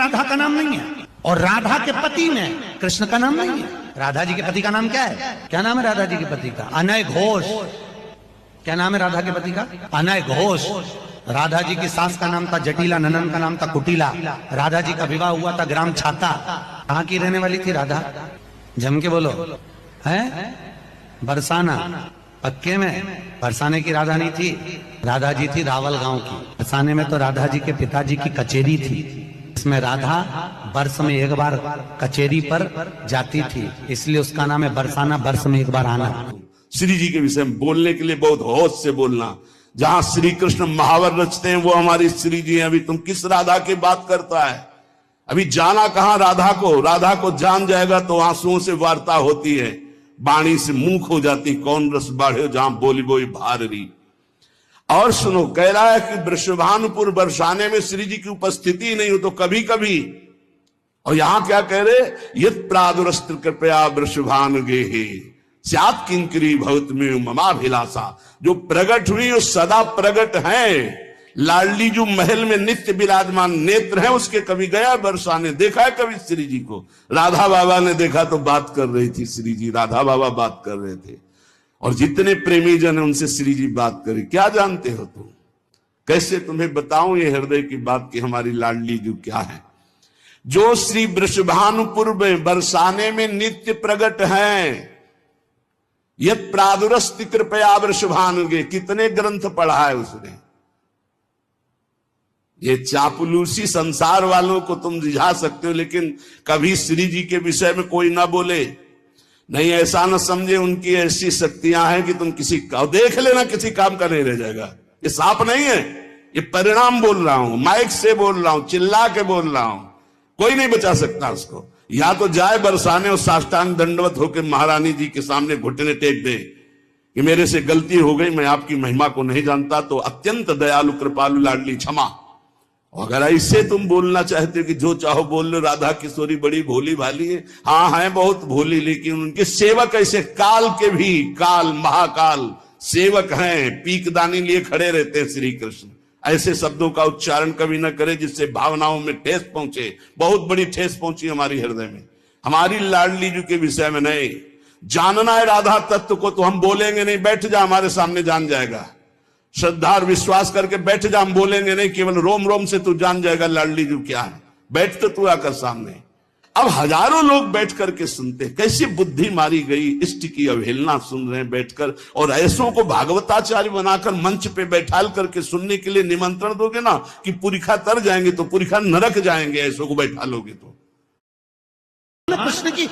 राधा का नाम नहीं है, और राधा के पति में कृष्ण का नाम नहीं है। राधा जी के पति का नाम क्या है? क्या नाम है राधा जी के पति का? अनय घोष। क्या नाम है राधा के पति का? अनय घोष। राधा जी की सास का नाम था जटिला, ननन का नाम था कुटिला। राधा जी का विवाह हुआ था ग्राम छाता। कहाँ की रहने वाली थी राधा? जम के बोलो। है बरसाना। पक्के में बरसाने की राधा नहीं थी, राधा जी थी रावल गांव की। बरसाने में तो राधा जी के पिताजी की कचेरी थी, इसमें राधा वर्ष में एक बार कचेरी पर जाती थी, इसलिए उसका नाम है बरसाना, वर्ष में एक बार आना। श्री जी के विषय में बोलने के लिए बहुत होश से बोलना। जहां श्री कृष्ण महावर रचते हैं वो हमारी श्री जी हैं। अभी तुम किस राधा की बात करता है? अभी जाना कहां राधा को? राधा को जान जाएगा तो आंसुओं से वार्ता होती है, बाणी से मुंह खो जाती। कौन रस बाढ़े जहां बोली बोई भारी। और सुनो, कह रहा है कि वृषभानुपुर बरसाने में श्री जी की उपस्थिति नहीं हो तो कभी कभी, और यहां क्या कह रहे? यत प्रादुरस्त्र कृपया वृषभानु गेहे स्यात् किंकरी भवत में ममाभिलाषा। जो प्रगट हुई वो सदा प्रगट है। लाडली जो महल में नित्य विराजमान नेत्र है उसके। कभी गया बरसाने? देखा है कभी श्री जी को? राधा बाबा ने देखा तो बात कर रही थी श्री जी, राधा बाबा बात कर रहे थे, और जितने प्रेमी जन है उनसे श्री जी बात करे। क्या जानते हो तुम? कैसे तुम्हें बताऊं ये हृदय की बात कि हमारी लाडली जो क्या है, जो श्री वृषभानुपुर में बरसाने में नित्य प्रगट हैं। यत प्रादुरस्ति कृपया वृषभानुगे। कितने ग्रंथ पढ़ा है उसने। ये चापलूसी संसार वालों को तुम रिझा सकते हो, लेकिन कभी श्री जी के विषय में कोई ना बोले। नहीं, ऐसा ना समझे उनकी ऐसी शक्तियां हैं कि तुम किसी का देख लेना किसी काम का नहीं रह जाएगा। ये साप नहीं है, ये परिणाम बोल रहा हूं, माइक से बोल रहा हूं, चिल्ला के बोल रहा हूं। कोई नहीं बचा सकता उसको। या तो जाए बरसाने और साष्टांग दंडवत होकर महारानी जी के सामने घुटने टेक दे कि मेरे से गलती हो गई, मैं आपकी महिमा को नहीं जानता, तो अत्यंत दयालु कृपालु लाडली क्षमा। अगर ऐसे तुम बोलना चाहते हो कि जो चाहो बोल लो, राधा किशोरी बड़ी भोली भाली है, हाँ है बहुत भोली, लेकिन उनके सेवक ऐसे काल के भी, काल महाकाल सेवक हैं, पीकदानी लिए खड़े रहते हैं श्री कृष्ण। ऐसे शब्दों का उच्चारण कभी न करे जिससे भावनाओं में ठेस पहुंचे। बहुत बड़ी ठेस पहुंची हमारी हृदय में। हमारी लाडली जी के विषय में नहीं जानना है राधा तत्व को तो हम बोलेंगे नहीं। बैठ जा हमारे सामने, जान जाएगा। श्रद्धा और विश्वास करके बैठ जा, हम बोलेंगे नहीं, केवल रोम रोम से तू जान जाएगा लाडली जी क्या है। बैठ तो तू आकर सामने। अब हजारों लोग बैठ करके सुनते, कैसी बुद्धि मारी गई। इष्ट की अवहेलना सुन रहे हैं बैठकर, और ऐसों को भागवताचार्य बनाकर मंच पे बैठाल करके सुनने के लिए निमंत्रण दोगे ना कि पुरिखा तर जाएंगे तो पुरिखा नरक जाएंगे। ऐसों को बैठा लोगे तो कृष्ण की